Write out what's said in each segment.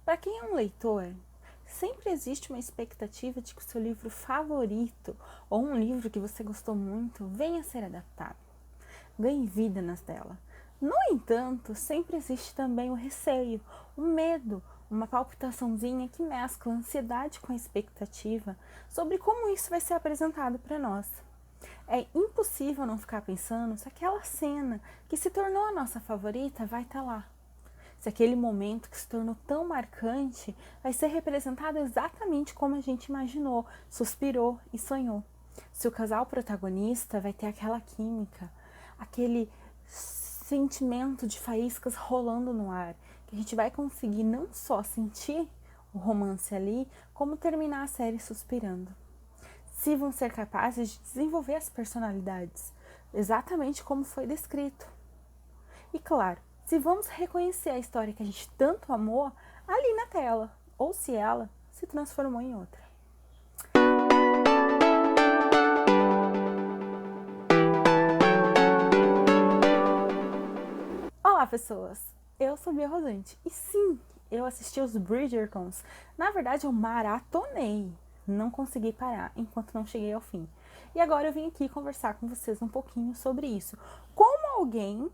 Para quem é um leitor, sempre existe uma expectativa de que o seu livro favorito ou um livro que você gostou muito venha a ser adaptado, ganhe vida nas telas. No entanto, sempre existe também o receio, o medo, uma palpitaçãozinha que mescla a ansiedade com a expectativa sobre como isso vai ser apresentado para nós. É impossível não ficar pensando se aquela cena que se tornou a nossa favorita vai estar lá. Se aquele momento que se tornou tão marcante vai ser representado exatamente como a gente imaginou, suspirou e sonhou. Se o casal protagonista vai ter aquela química, aquele sentimento de faíscas rolando no ar, que a gente vai conseguir não só sentir o romance ali, como terminar a série suspirando. Se vão ser capazes de desenvolver as personalidades, exatamente como foi descrito. E claro, se vamos reconhecer a história que a gente tanto amou ali na tela, ou se ela se transformou em outra. Olá, pessoas! Eu sou Bia Rosante e sim, eu assisti os Bridgertons. Na verdade, eu maratonei, não consegui parar enquanto não cheguei ao fim. E agora eu vim aqui conversar com vocês um pouquinho sobre isso. Como alguém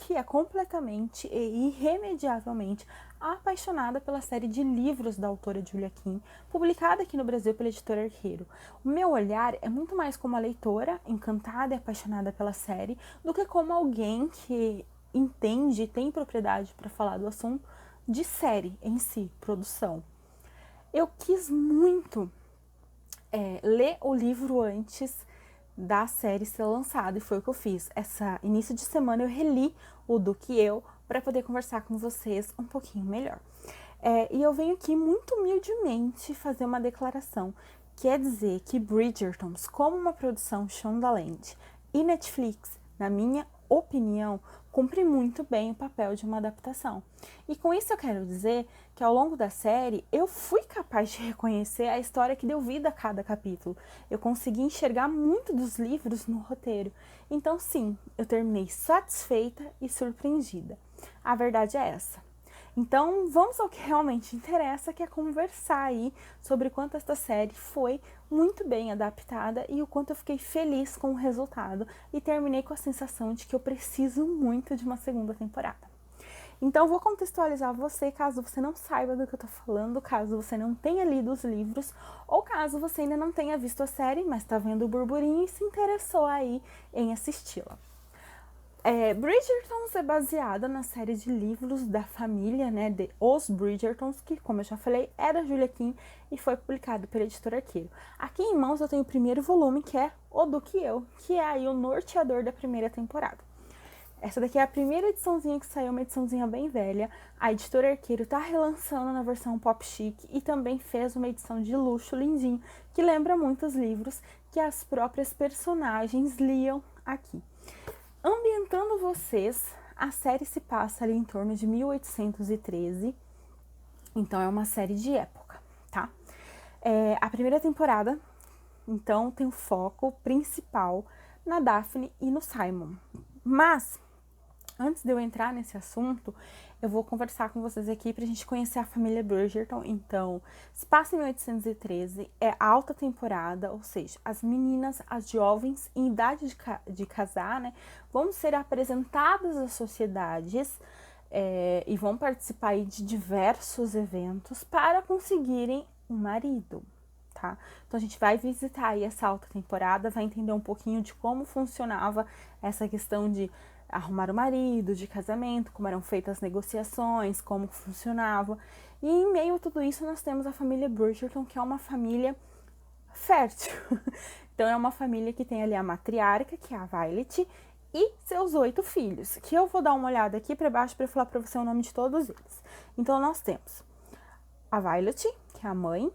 que é completamente e irremediavelmente apaixonada pela série de livros da autora Julia Quinn, publicada aqui no Brasil pela editora Arqueiro. O meu olhar é muito mais como a leitora, encantada e apaixonada pela série, do que como alguém que entende e tem propriedade para falar do assunto de série em si, produção. Eu quis muito ler o livro antes da série ser lançada e foi o que eu fiz. Essa início de semana eu reli o Do Que Eu para poder conversar com vocês um pouquinho melhor. E eu venho aqui muito humildemente fazer uma declaração. Quer dizer que Bridgertons, como uma produção Shondaland e Netflix, na minha opinião, cumpre muito bem o papel de uma adaptação. E com isso eu quero dizer que ao longo da série eu fui capaz de reconhecer a história que deu vida a cada capítulo. Eu consegui enxergar muito dos livros no roteiro. Então sim, eu terminei satisfeita e surpreendida. A verdade é essa. Então, vamos ao que realmente interessa, que é conversar aí sobre quanto esta série foi muito bem adaptada e o quanto eu fiquei feliz com o resultado e terminei com a sensação de que eu preciso muito de uma segunda temporada. Então, vou contextualizar você, caso você não saiba do que eu tô falando, caso você não tenha lido os livros, ou caso você ainda não tenha visto a série, mas tá vendo o burburinho e se interessou aí em assisti-la. Bridgertons é baseada na série de livros da família, né, de Os Bridgertons, que, como eu já falei, é da Julia Quinn e foi publicado pela editora Arqueiro. Aqui em mãos eu tenho o primeiro volume, que é O Do Que Eu, que é aí o norteador da primeira temporada. Essa daqui é a primeira ediçãozinha que saiu, uma ediçãozinha bem velha. A editora Arqueiro tá relançando na versão pop chic e também fez uma edição de luxo lindinho, que lembra muito os livros que as próprias personagens liam aqui. Ambientando vocês, a série se passa ali em torno de 1813, então é uma série de época, tá? A primeira temporada, então, tem o foco principal na Daphne e no Simon. Mas, antes de eu entrar nesse assunto, eu vou conversar com vocês aqui pra gente conhecer a família Bridgerton. Então, se passa em 1813, é alta temporada, ou seja, as meninas, as jovens em idade de casar, né, vão ser apresentadas às sociedades e vão participar aí de diversos eventos para conseguirem um marido. Tá? Então a gente vai visitar aí essa alta temporada, vai entender um pouquinho de como funcionava essa questão de arrumar o marido, de casamento, como eram feitas as negociações, como funcionava. E em meio a tudo isso nós temos a família Bridgerton, que é uma família fértil. Então é uma família que tem ali a matriarca, que é a Violet, e seus 8 filhos, que eu vou dar uma olhada aqui para baixo para falar para você o nome de todos eles. Então nós temos a Violet, que é a mãe,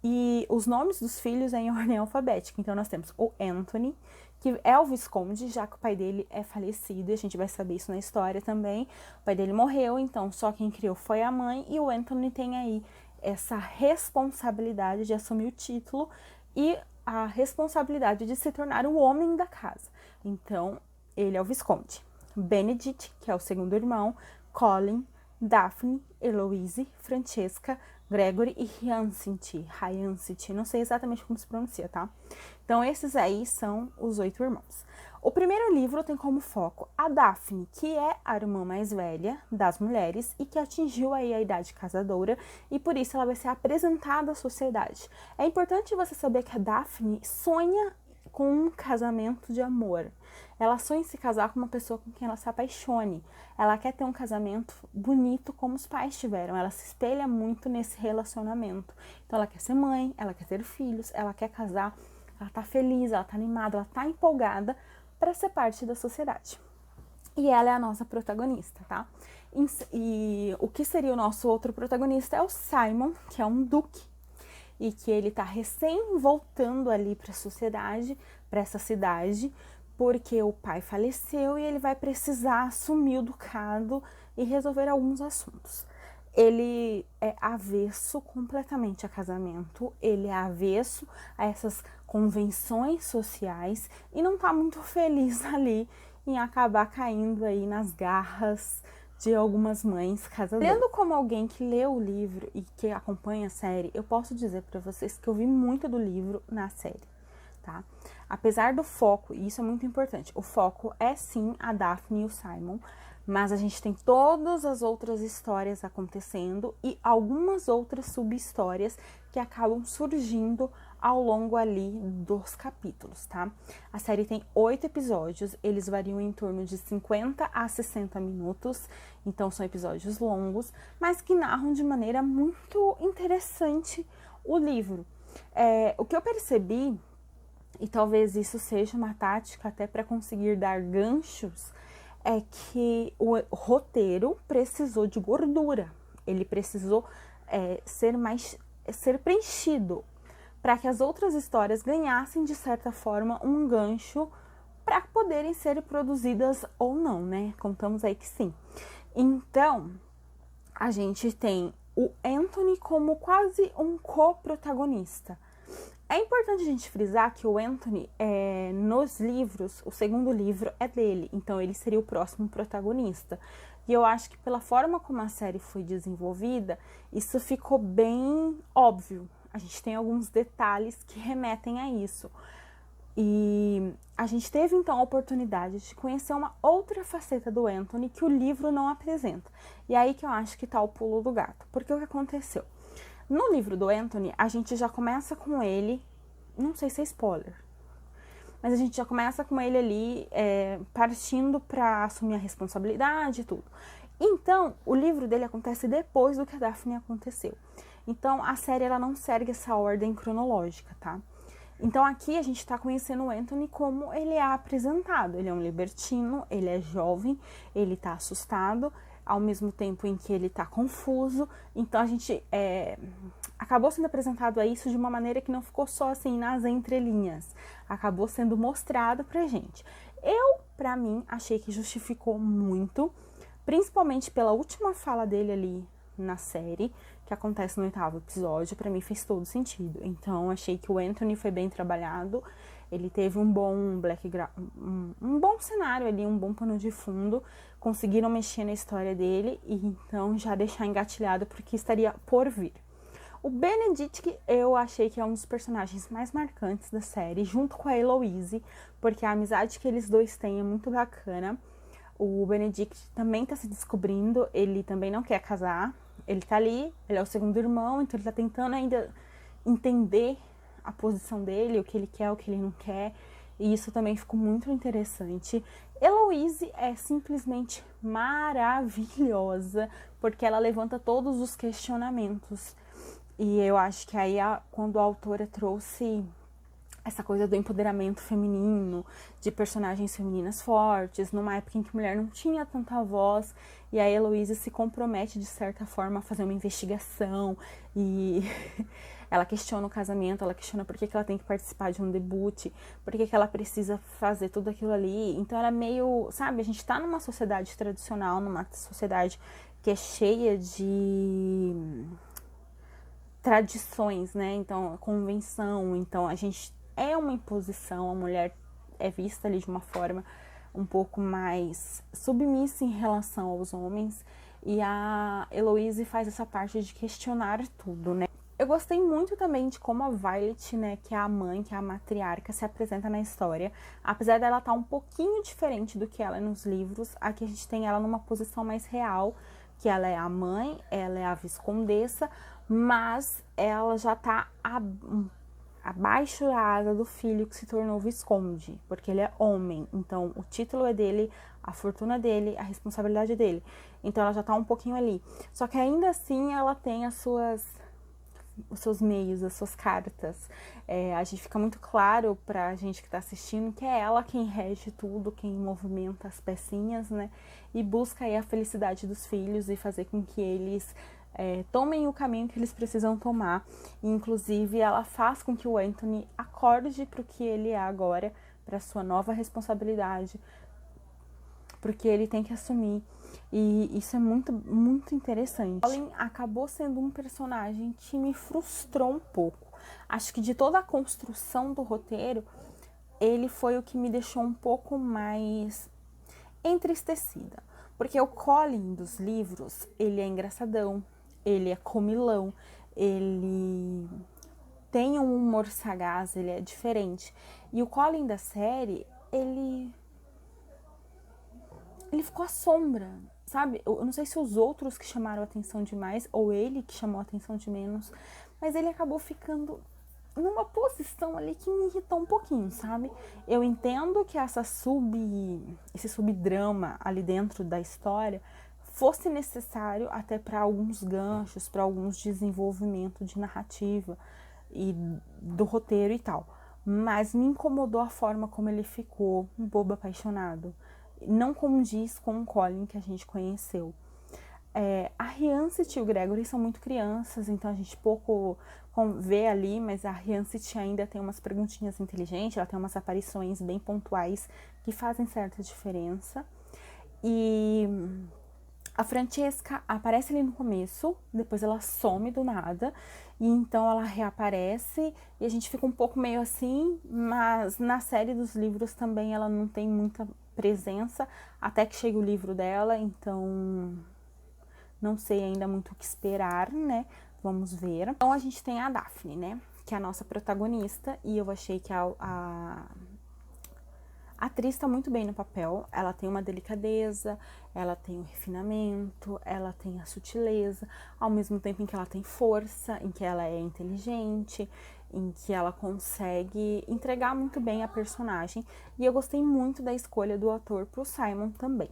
e os nomes dos filhos é em ordem alfabética. Então, nós temos o Anthony, que é o Visconde, já que o pai dele é falecido, e a gente vai saber isso na história também. O pai dele morreu, então só quem criou foi a mãe, e o Anthony tem aí essa responsabilidade de assumir o título e a responsabilidade de se tornar o homem da casa. Então, ele é o Visconde. Benedict, que é o segundo irmão, Colin, Daphne, Eloise, Francesca, Gregory e Hyacinth, não sei exatamente como se pronuncia, tá? Então, esses aí são os 8 irmãos. O primeiro livro tem como foco a Daphne, que é a irmã mais velha das mulheres e que atingiu aí a idade casadora e por isso ela vai ser apresentada à sociedade. É importante você saber que a Daphne sonha com um casamento de amor. Ela sonha em se casar com uma pessoa com quem ela se apaixone. Ela quer ter um casamento bonito como os pais tiveram. Ela se espelha muito nesse relacionamento. Então ela quer ser mãe, ela quer ter filhos, ela quer casar, ela tá feliz, ela tá animada, ela tá empolgada para ser parte da sociedade. E ela é a nossa protagonista, tá? E o que seria o nosso outro protagonista é o Simon, que é um duque, e que ele tá recém voltando ali para a sociedade, para essa cidade, porque o pai faleceu e ele vai precisar assumir o ducado e resolver alguns assuntos. Ele é avesso completamente a casamento, ele é avesso a essas convenções sociais e não tá muito feliz ali em acabar caindo aí nas garras de algumas mães casadoras. Lendo como alguém que leu o livro e que acompanha a série, eu posso dizer para vocês que eu vi muito do livro na série, tá? Apesar do foco, e isso é muito importante, o foco é sim a Daphne e o Simon, mas a gente tem todas as outras histórias acontecendo e algumas outras sub-histórias que acabam surgindo ao longo ali dos capítulos, tá? A série tem 8 episódios, eles variam em torno de 50 a 60 minutos, então são episódios longos, mas que narram de maneira muito interessante o livro. O que eu percebi, e talvez isso seja uma tática até para conseguir dar ganchos, é que o roteiro precisou de gordura, ele precisou ser preenchido para que as outras histórias ganhassem, de certa forma, um gancho para poderem ser produzidas ou não, né? Contamos aí que sim. Então, a gente tem o Anthony como quase um co-protagonista. É importante a gente frisar que o Anthony, nos livros, o segundo livro é dele, então ele seria o próximo protagonista. E eu acho que pela forma como a série foi desenvolvida, isso ficou bem óbvio. A gente tem alguns detalhes que remetem a isso. E a gente teve então a oportunidade de conhecer uma outra faceta do Anthony que o livro não apresenta. E é aí que eu acho que tá o pulo do gato. Porque o que aconteceu? No livro do Anthony, a gente já começa com ele, não sei se é spoiler, mas a gente já começa com ele ali partindo para assumir a responsabilidade e tudo. Então, o livro dele acontece depois do que a Daphne aconteceu. Então, a série ela não segue essa ordem cronológica, tá? Então, aqui a gente tá conhecendo o Anthony como ele é apresentado. Ele é um libertino, ele é jovem, ele tá assustado, ao mesmo tempo em que ele tá confuso. Então, a gente acabou sendo apresentado a isso de uma maneira que não ficou só assim nas entrelinhas. Acabou sendo mostrado pra gente. Pra mim, achei que justificou muito, principalmente pela última fala dele ali na série, que acontece no 8º episódio. Pra mim fez todo sentido. Então, achei que o Anthony foi bem trabalhado. Ele teve um bom um bom cenário ali, um bom pano de fundo. Conseguiram mexer na história dele e então já deixar engatilhado porque estaria por vir. O Benedict, eu achei que é um dos personagens mais marcantes da série, junto com a Eloise, porque a amizade que eles dois têm é muito bacana. O Benedict também tá se descobrindo, ele também não quer casar, ele tá ali, ele é o segundo irmão, então ele tá tentando ainda entender a posição dele, o que ele quer, o que ele não quer, e isso também ficou muito interessante. Eloise é simplesmente maravilhosa, porque ela levanta todos os questionamentos. E eu acho que aí, quando a autora trouxe essa coisa do empoderamento feminino, de personagens femininas fortes, numa época em que a mulher não tinha tanta voz, e a Heloísa se compromete, de certa forma, a fazer uma investigação, e ela questiona o casamento, ela questiona por que ela tem que participar de um debut, por que ela precisa fazer tudo aquilo ali. Então ela é meio, sabe, a gente tá numa sociedade tradicional, numa sociedade que é cheia de tradições, né? Então, convenção, então a gente é uma imposição, a mulher é vista ali de uma forma um pouco mais submissa em relação aos homens, e a Heloise faz essa parte de questionar tudo, né? Eu gostei muito também de como a Violet, né, que é a mãe, que é a matriarca, se apresenta na história. Apesar dela estar um pouquinho diferente do que ela é nos livros, aqui a gente tem ela numa posição mais real, que ela é a mãe, ela é a viscondessa, mas ela já tá abaixo da asa do filho que se tornou visconde, porque ele é homem, então o título é dele, a fortuna dele, a responsabilidade dele. Então ela já tá um pouquinho ali. Só que ainda assim ela tem os seus meios, as suas cartas. A gente fica muito claro pra gente que tá assistindo que é ela quem rege tudo, quem movimenta as pecinhas, né? E busca aí a felicidade dos filhos e fazer com que eles tomem o caminho que eles precisam tomar. E, inclusive, ela faz com que o Anthony acorde pro que ele é agora, pra sua nova responsabilidade, porque ele tem que assumir. E isso é muito, muito interessante. Colin acabou sendo um personagem que me frustrou um pouco. Acho que de toda a construção do roteiro, ele foi o que me deixou um pouco mais entristecida. Porque o Colin dos livros, ele é engraçadão, ele é comilão, ele tem um humor sagaz, ele é diferente. E o Colin da série, ele ficou à sombra, sabe? Eu não sei se os outros que chamaram a atenção demais ou ele que chamou a atenção de menos, mas ele acabou ficando numa posição ali que me irritou um pouquinho, sabe? Eu entendo que esse subdrama ali dentro da história fosse necessário até para alguns ganchos, para alguns desenvolvimento de narrativa e do roteiro e tal. Mas me incomodou a forma como ele ficou, um bobo apaixonado. Não condiz com o Colin que a gente conheceu. A Riancet e o Gregory são muito crianças, então a gente pouco vê ali, mas a Riancet ainda tem umas perguntinhas inteligentes, ela tem umas aparições bem pontuais que fazem certa diferença. E a Francesca aparece ali no começo, depois ela some do nada, e então ela reaparece, e a gente fica um pouco meio assim, mas na série dos livros também ela não tem muita presença, até que chega o livro dela, então não sei ainda muito o que esperar, né? Vamos ver. Então a gente tem a Daphne, né? Que é a nossa protagonista, e eu achei que a atriz tá muito bem no papel. Ela tem uma delicadeza, ela tem um refinamento, ela tem a sutileza, ao mesmo tempo em que ela tem força, em que ela é inteligente, em que ela consegue entregar muito bem a personagem. E eu gostei muito da escolha do ator pro Simon também.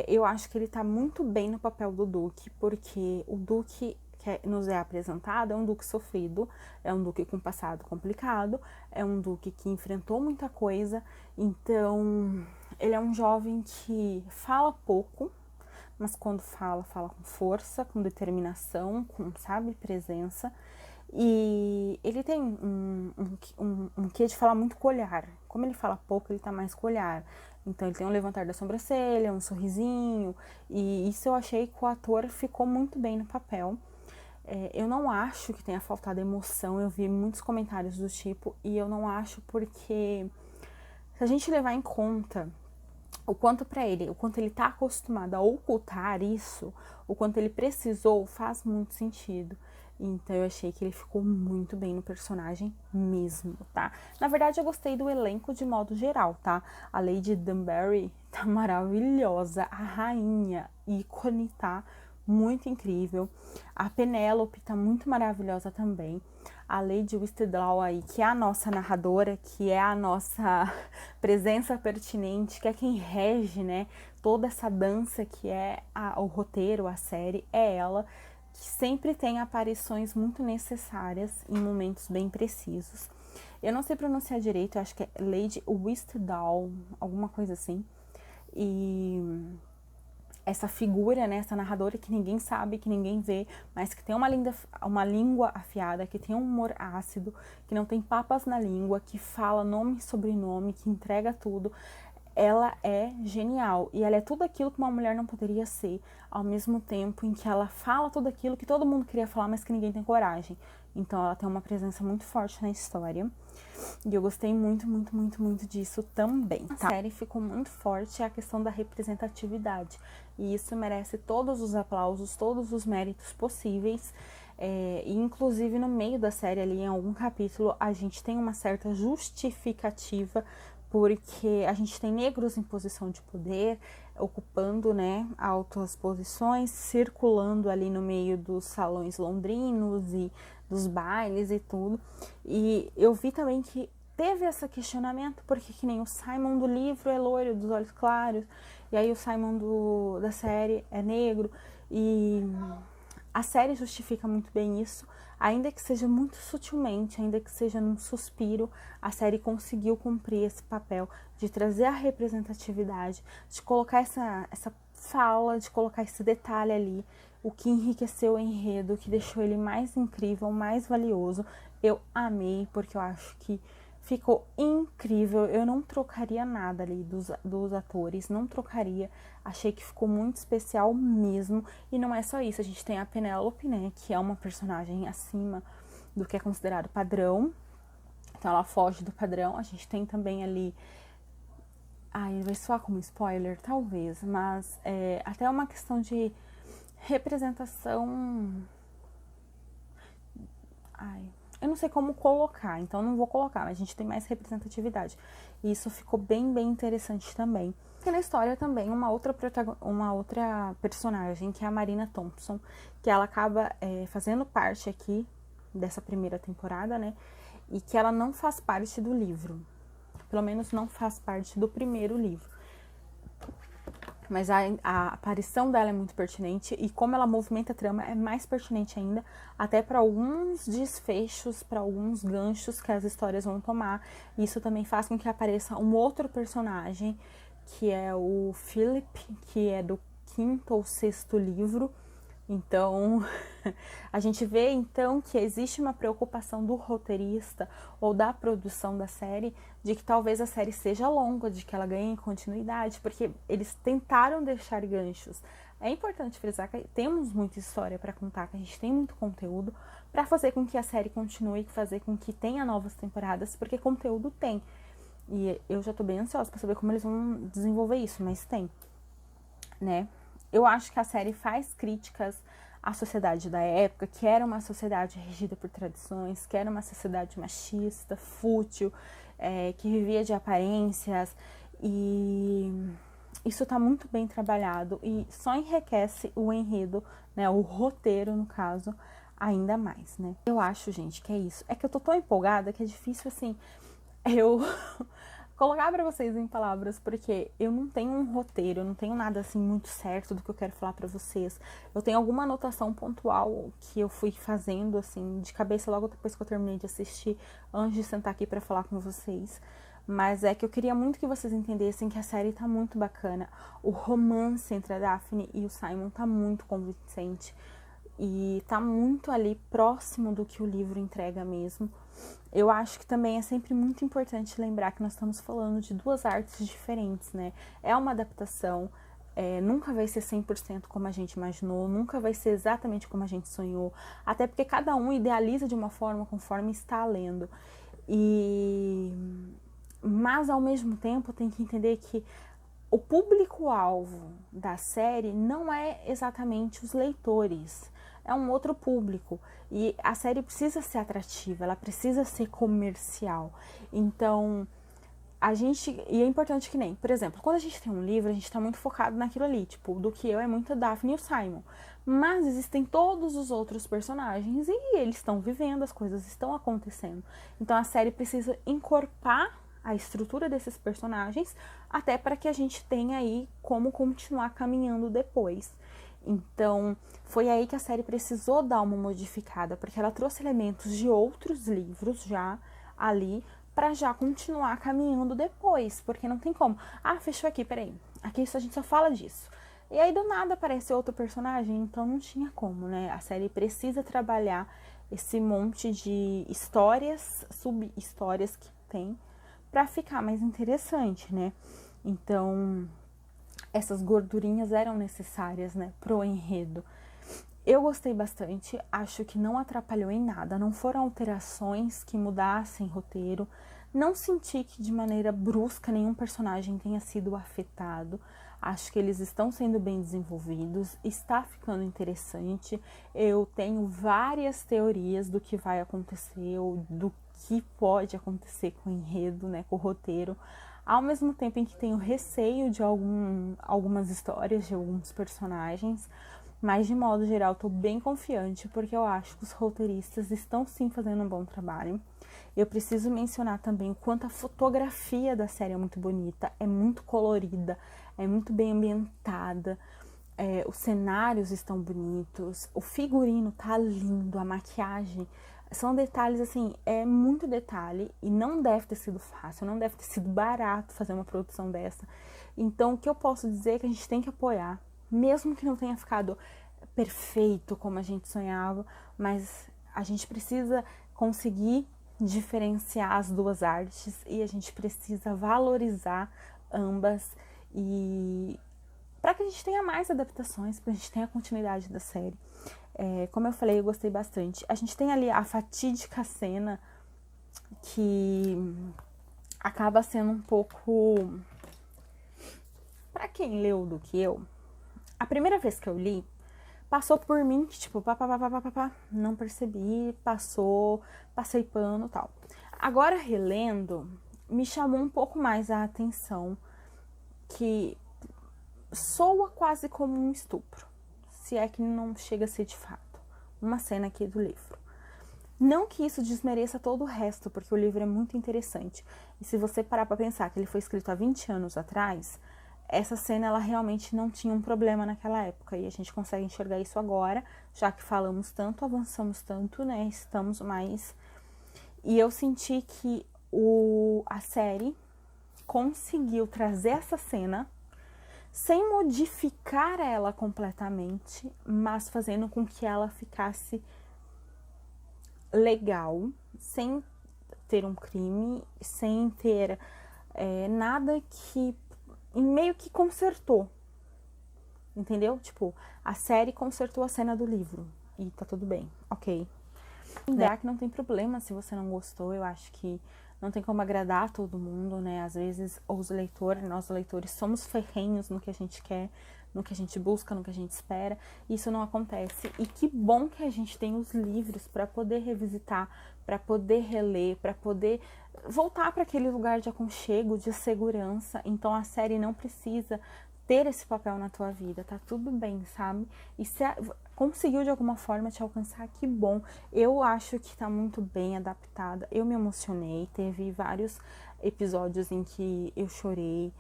Eu acho que ele tá muito bem no papel do Duque, porque o Duque que nos é apresentado é um Duque sofrido, é um Duque com passado complicado, é um Duque que enfrentou muita coisa, então ele é um jovem que fala pouco, mas quando fala, fala com força, com determinação, com, sabe, presença. E ele tem um quê de falar muito com o olhar. Como ele fala pouco, ele tá mais com o olhar. Então ele tem um levantar da sobrancelha, um sorrisinho. E isso eu achei que o ator ficou muito bem no papel. Eu não acho que tenha faltado emoção. Eu vi muitos comentários do tipo. E eu não acho porque... Se a gente levar em conta o quanto pra ele, o quanto ele tá acostumado a ocultar isso, o quanto ele precisou, faz muito sentido. Então eu achei que ele ficou muito bem no personagem mesmo, tá? Na verdade eu gostei do elenco de modo geral, tá? A Lady Dunbury tá maravilhosa, a rainha, ícone, tá? Muito incrível. A Penélope tá muito maravilhosa também. A Lady Whistledown aí, que é a nossa narradora, que é a nossa presença pertinente, que é quem rege, né, toda essa dança que é o roteiro, a série, é ela, que sempre tem aparições muito necessárias em momentos bem precisos. Eu não sei pronunciar direito, eu acho que é Lady Whistledown, alguma coisa assim. E essa figura, né, essa narradora que ninguém sabe, que ninguém vê, mas que tem uma língua afiada, que tem um humor ácido, que não tem papas na língua, que fala nome e sobrenome, que entrega tudo. ela é genial e ela é tudo aquilo que uma mulher não poderia ser, ao mesmo tempo em que ela fala tudo aquilo que todo mundo queria falar, mas que ninguém tem coragem. Então ela tem uma presença muito forte na história e eu gostei muito, muito, muito, muito disso também. A série ficou muito forte a questão da representatividade e isso merece todos os aplausos, todos os méritos possíveis. E inclusive no meio da série ali, em algum capítulo, a gente tem uma certa justificativa, porque a gente tem negros em posição de poder, ocupando, né, altas posições, circulando ali no meio dos salões londrinos e dos bailes e tudo. E eu vi também que teve esse questionamento, porque que nem o Simon do livro é loiro, dos olhos claros, e aí o Simon da série é negro, e a série justifica muito bem isso, ainda que seja muito sutilmente, ainda que seja num suspiro, a série conseguiu cumprir esse papel de trazer a representatividade, de colocar essa fala, de colocar esse detalhe ali, o que enriqueceu o enredo, o que deixou ele mais incrível, mais valioso. Eu amei, porque eu acho que ficou incrível, eu não trocaria nada ali dos atores, não trocaria, achei que ficou muito especial mesmo, e não é só isso, a gente tem a Penélope, né, que é uma personagem acima do que é considerado padrão, então ela foge do padrão, a gente tem também ali, vai soar como spoiler, talvez, mas até uma questão de representação, eu não sei como colocar, então não vou colocar, mas a gente tem mais representatividade. E isso ficou bem, bem interessante também. E na história também uma outra personagem, que é a Marina Thompson, que ela acaba fazendo parte aqui dessa primeira temporada, né? E que ela não faz parte do livro. Pelo menos não faz parte do primeiro livro. Mas a aparição dela é muito pertinente e como ela movimenta a trama é mais pertinente ainda, até para alguns desfechos, para alguns ganchos que as histórias vão tomar. Isso também faz com que apareça um outro personagem, que é o Philip, que é do 5º ou 6º livro. Então, a gente vê então que existe uma preocupação do roteirista ou da produção da série de que talvez a série seja longa, de que ela ganhe continuidade, porque eles tentaram deixar ganchos. É importante frisar que temos muita história para contar, que a gente tem muito conteúdo para fazer com que a série continue, fazer com que tenha novas temporadas, porque conteúdo tem. E eu já tô bem ansiosa para saber como eles vão desenvolver isso, mas tem, né? Eu acho que a série faz críticas à sociedade da época, que era uma sociedade regida por tradições, que era uma sociedade machista, fútil, que vivia de aparências, e isso tá muito bem trabalhado e só enriquece o enredo, né, o roteiro, no caso, ainda mais, né? Eu acho, gente, que é isso. É que eu tô tão empolgada que é difícil, assim, eu colocar pra vocês em palavras, porque eu não tenho um roteiro, eu não tenho nada assim muito certo do que eu quero falar pra vocês. Eu tenho alguma anotação pontual que eu fui fazendo assim de cabeça logo depois que eu terminei de assistir, antes de sentar aqui pra falar com vocês. Mas é que eu queria muito que vocês entendessem que a série tá muito bacana. O romance entre a Daphne e o Simon tá muito convincente e tá muito ali próximo do que o livro entrega mesmo. Eu acho que também é sempre muito importante lembrar que nós estamos falando de duas artes diferentes, né? É uma adaptação, nunca vai ser 100% como a gente imaginou, nunca vai ser exatamente como a gente sonhou, até porque cada um idealiza de uma forma conforme está lendo. Mas, ao mesmo tempo, tem que entender que o público-alvo da série não é exatamente os leitores, é um outro público. E a série precisa ser atrativa, ela precisa ser comercial. Então, e é importante que nem, por exemplo, quando a gente tem um livro, a gente tá muito focado naquilo ali, tipo, do que eu é muito a Daphne e o Simon. Mas existem todos os outros personagens e eles estão vivendo, as coisas estão acontecendo. Então a série precisa encorpar a estrutura desses personagens, até para que a gente tenha aí como continuar caminhando depois. Então, foi aí que a série precisou dar uma modificada, porque ela trouxe elementos de outros livros já ali, para já continuar caminhando depois, porque não tem como. Fechou aqui, peraí, aqui a gente só fala disso. E aí do nada aparece outro personagem, então não tinha como, né? A série precisa trabalhar esse monte de histórias, sub-histórias que tem, para ficar mais interessante, né? Então, essas gordurinhas eram necessárias, né, pro enredo. Eu gostei bastante, acho que não atrapalhou em nada, não foram alterações que mudassem roteiro, não senti que de maneira brusca nenhum personagem tenha sido afetado, acho que eles estão sendo bem desenvolvidos, está ficando interessante, eu tenho várias teorias do que vai acontecer, ou do que pode acontecer com o enredo, né, com o roteiro, ao mesmo tempo em que tenho receio de algumas histórias, de alguns personagens, mas, de modo geral, estou bem confiante, porque eu acho que os roteiristas estão, sim, fazendo um bom trabalho. Eu preciso mencionar também o quanto a fotografia da série é muito bonita, é muito colorida, é muito bem ambientada, os cenários estão bonitos, o figurino tá lindo, a maquiagem. São detalhes, assim, é muito detalhe e não deve ter sido fácil, não deve ter sido barato fazer uma produção dessa. Então, o que eu posso dizer é que a gente tem que apoiar, mesmo que não tenha ficado perfeito como a gente sonhava, mas a gente precisa conseguir diferenciar as duas artes e a gente precisa valorizar ambas e para que a gente tenha mais adaptações, para a gente tenha a continuidade da série. Como eu falei, eu gostei bastante. A gente tem ali a fatídica cena que acaba sendo um pouco... Pra quem leu do que eu, a primeira vez que eu li, passou por mim que, tipo, não percebi, passou, passei pano e tal. Agora, relendo, me chamou um pouco mais a atenção que soa quase como um estupro, se é que não chega a ser de fato, uma cena aqui do livro. Não que isso desmereça todo o resto, porque o livro é muito interessante. E se você parar pra pensar que ele foi escrito há 20 anos atrás, essa cena ela realmente não tinha um problema naquela época. E a gente consegue enxergar isso agora, já que falamos tanto, avançamos tanto, né? Estamos mais... E eu senti que a série conseguiu trazer essa cena sem modificar ela completamente, mas fazendo com que ela ficasse legal, sem ter um crime, sem ter nada que meio que consertou, entendeu? Tipo, a série consertou a cena do livro e tá tudo bem, ok. Né? Que não tem problema se você não gostou, eu acho que não tem como agradar todo mundo, né? Às vezes os leitores, nós leitores, somos ferrenhos no que a gente quer, no que a gente busca, no que a gente espera. Isso não acontece. E que bom que a gente tem os livros para poder revisitar, para poder reler, para poder voltar para aquele lugar de aconchego, de segurança. Então a série não precisa ter esse papel na tua vida, tá tudo bem, sabe? E se conseguiu de alguma forma te alcançar, que bom. Eu acho que tá muito bem adaptada. Eu me emocionei, teve vários episódios em que eu chorei,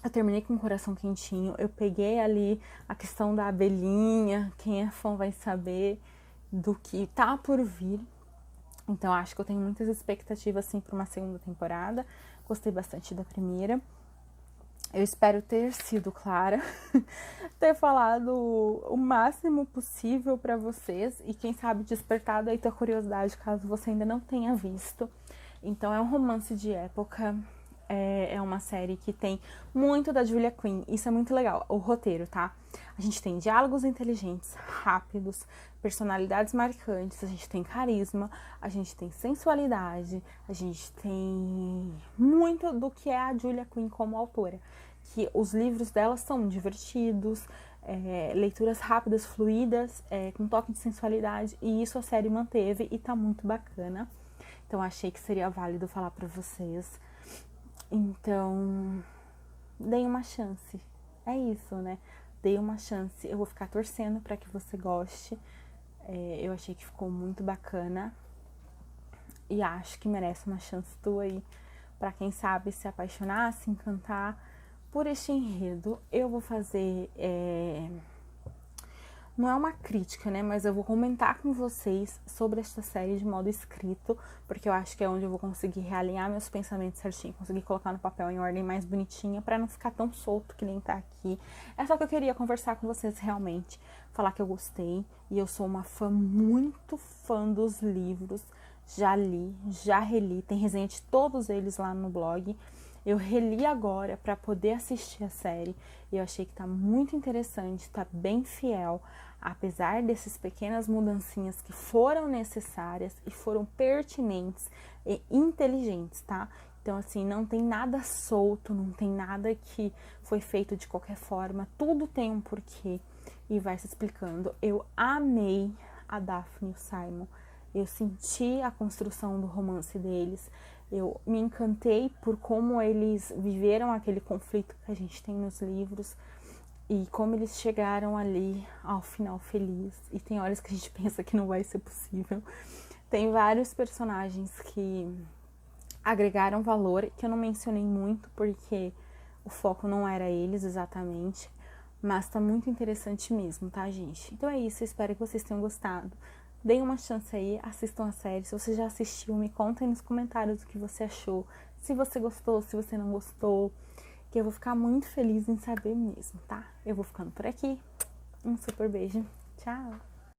eu terminei com o coração quentinho, eu peguei ali a questão da abelhinha, quem é fã vai saber do que tá por vir. Então acho que eu tenho muitas expectativas assim para uma segunda temporada. Gostei bastante da primeira. Eu espero ter sido clara, ter falado o máximo possível para vocês e quem sabe despertado aí tua curiosidade caso você ainda não tenha visto. Então é um romance de época, é uma série que tem muito da Julia Quinn, isso é muito legal, o roteiro, tá? A gente tem diálogos inteligentes, rápidos, personalidades marcantes, a gente tem carisma, a gente tem sensualidade, a gente tem muito do que é a Julia Quinn como autora. Que os livros dela são divertidos, leituras rápidas, fluídas, com toque de sensualidade, e isso a série manteve e tá muito bacana. Então achei que seria válido falar pra vocês. Então, deem uma chance. É isso, né? Dei uma chance. Eu vou ficar torcendo pra que você goste. Eu achei que ficou muito bacana. E acho que merece uma chance tua aí. Pra quem sabe se apaixonar, se encantar por este enredo. Eu vou fazer... Não é uma crítica, né? Mas eu vou comentar com vocês sobre esta série de modo escrito, porque eu acho que é onde eu vou conseguir realinhar meus pensamentos certinho, conseguir colocar no papel em ordem mais bonitinha, pra não ficar tão solto que nem tá aqui. É só que eu queria conversar com vocês realmente, falar que eu gostei, e eu sou uma fã, muito fã dos livros, já li, já reli, tem resenha de todos eles lá no blog. Eu reli agora para poder assistir a série e eu achei que tá muito interessante, tá bem fiel, apesar dessas pequenas mudancinhas que foram necessárias e foram pertinentes e inteligentes, tá? Então, assim, não tem nada solto, não tem nada que foi feito de qualquer forma, tudo tem um porquê e vai se explicando. Eu amei a Daphne e o Simon, eu senti a construção do romance deles, eu me encantei por como eles viveram aquele conflito que a gente tem nos livros e como eles chegaram ali ao final feliz. E tem horas que a gente pensa que não vai ser possível. Tem vários personagens que agregaram valor, que eu não mencionei muito porque o foco não era eles exatamente, mas tá muito interessante mesmo, tá, gente? Então é isso, eu espero que vocês tenham gostado. Deem uma chance aí, assistam a série. Se você já assistiu, me conta aí nos comentários o que você achou. Se você gostou, se você não gostou, que eu vou ficar muito feliz em saber mesmo, tá? Eu vou ficando por aqui. Um super beijo. Tchau!